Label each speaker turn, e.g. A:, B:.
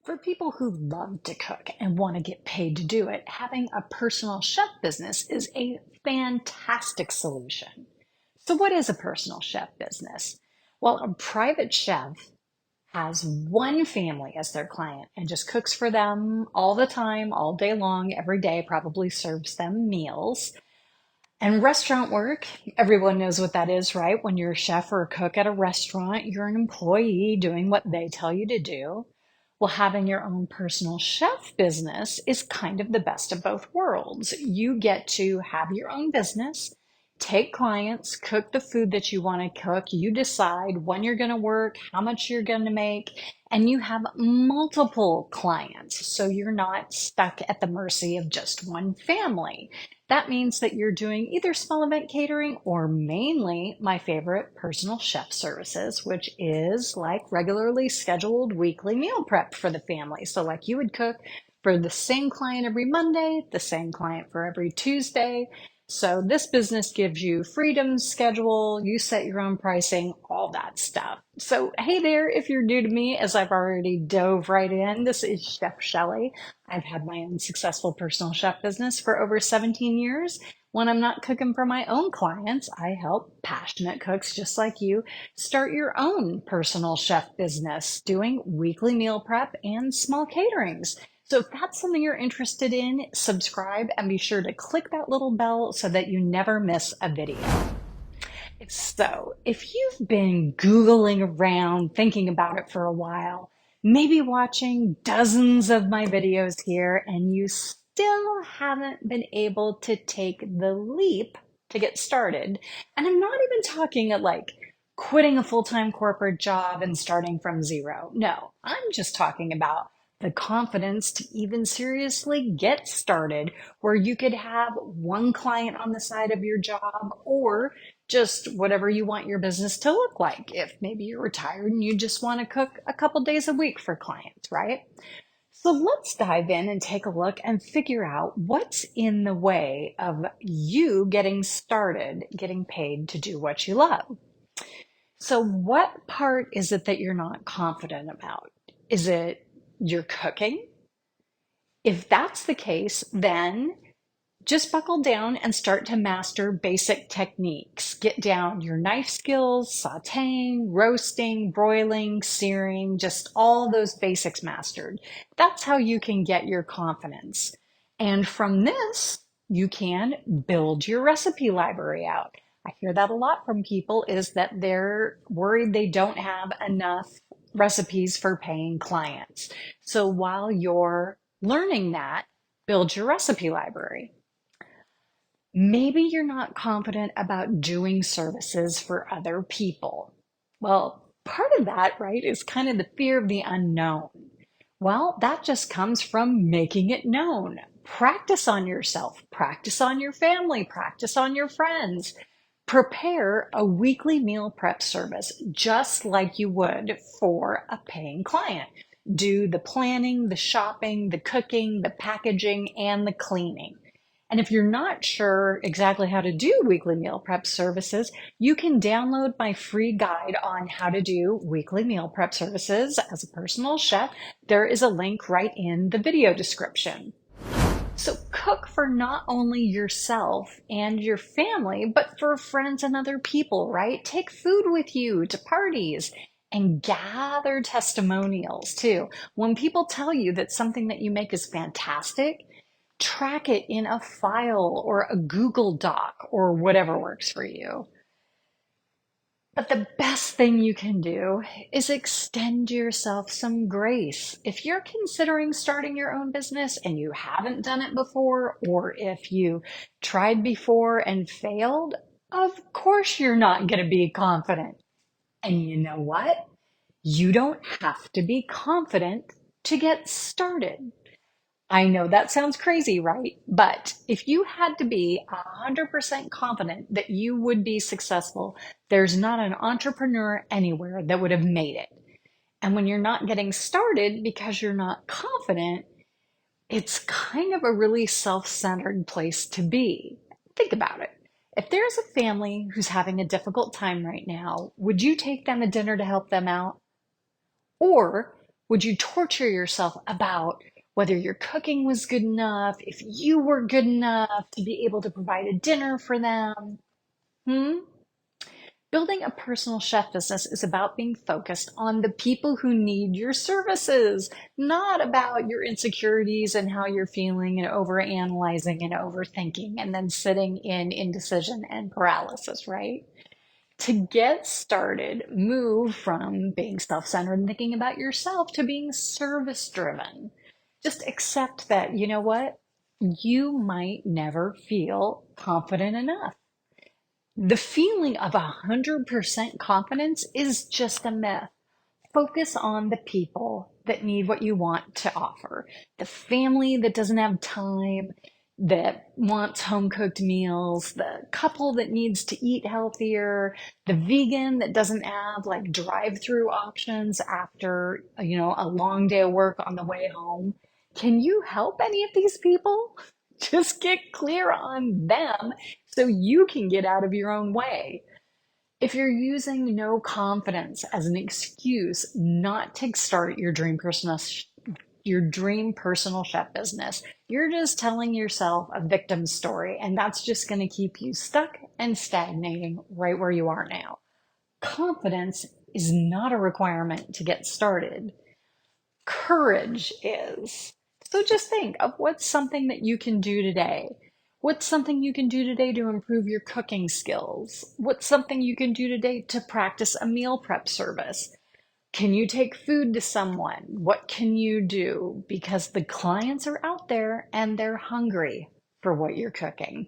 A: For people who love to cook and want to get paid to do it, having a personal chef business is a fantastic solution. So, what is a personal chef business? Well, a private chef has one family as their client and just cooks for them all the time, all day long, every day, probably serves them meals. And restaurant work, everyone knows what that is, right? When you're a chef or a cook at a restaurant, you're an employee doing what they tell you to do. Well, having your own personal chef business is kind of the best of both worlds. You get to have your own business, take clients, cook the food that you want to cook. You decide when you're going to work, how much you're going to make, and you have multiple clients. So you're not stuck at the mercy of just one family. That means that you're doing either small event catering or mainly my favorite personal chef services, which is like regularly scheduled weekly meal prep for the family. So, like you would cook for the same client every Monday, the same client for every Tuesday. So, this business gives you freedom, schedule, you set your own pricing, all that stuff. So, hey there, if you're new to me, as I've already dove right in, this is Chef Shelley. I've had my own successful personal chef business for over 17 years. When I'm not cooking for my own clients, I help passionate cooks just like you start your own personal chef business doing weekly meal prep and small caterings. So if that's something you're interested in, subscribe and be sure to click that little bell so that you never miss a video. So, if you've been Googling around, thinking about it for a while, maybe watching dozens of my videos here, and you still haven't been able to take the leap to get started, and I'm not even talking at like quitting a full-time corporate job and starting from zero. No, I'm just talking about the confidence to even seriously get started, where you could have one client on the side of your job or just whatever you want your business to look like. If maybe you're retired and you just want to cook a couple days a week for clients, right? So let's dive in and take a look and figure out what's in the way of you getting started, getting paid to do what you love. So, what part is it that you're not confident about? Is it your cooking? If that's the case, then just buckle down and start to master basic techniques. Get down your knife skills, sauteing, roasting, broiling, searing, just all those basics mastered. That's how you can get your confidence. And from this, you can build your recipe library out. I hear that a lot from people is that they're worried they don't have enough recipes for paying clients. So while you're learning that, build your recipe library. Maybe you're not confident about doing services for other people. Well, part of that, right, is kind of the fear of the unknown. Well, that just comes from making it known. Practice on yourself, practice on your family, practice on your friends. Prepare a weekly meal prep service just like you would for a paying client. Do the planning, the shopping, the cooking, the packaging, and the cleaning. And if you're not sure exactly how to do weekly meal prep services, you can download my free guide on how to do weekly meal prep services as a personal chef. There is a link right in the video description. So cook for not only yourself and your family, but for friends and other people, right? Take food with you to parties and gather testimonials too. When people tell you that something that you make is fantastic, track it in a file or a Google Doc or whatever works for you. But the best thing you can do is extend yourself some grace. If you're considering starting your own business and you haven't done it before, or if you tried before and failed, of course you're not going to be confident. And you know what? You don't have to be confident to get started. I know that sounds crazy, right? But if you had to be 100% confident that you would be successful, there's not an entrepreneur anywhere that would have made it. And when you're not getting started because you're not confident, it's kind of a really self-centered place to be. Think about it. If there's a family who's having a difficult time right now, would you take them to dinner to help them out? Or Would you torture yourself about whether your cooking was good enough, if you were good enough to be able to provide a dinner for them? Hmm? Building a personal chef business is about being focused on the people who need your services, not about your insecurities and how you're feeling and overanalyzing and overthinking and then sitting in indecision and paralysis, right? To get started, move from being self centered and thinking about yourself to being service driven. Just accept that, you know what? You might never feel confident enough. The feeling of 100% confidence is just a myth. Focus on the people that need what you want to offer. The family that doesn't have time, that wants home cooked meals, the couple that needs to eat healthier, the vegan that doesn't have like drive through options after, a long day of work on the way home. Can you help any of these people? Just get clear on them so you can get out of your own way. If you're using no confidence as an excuse not to start your dream personal chef business, you're just telling yourself a victim story, and that's just going to keep you stuck and stagnating right where you are now. Confidence is not a requirement to get started. Courage is. So just think of what's something that you can do today. What's something you can do today to improve your cooking skills? What's something you can do today to practice a meal prep service? Can you take food to someone? What can you do? Because the clients are out there and they're hungry for what you're cooking.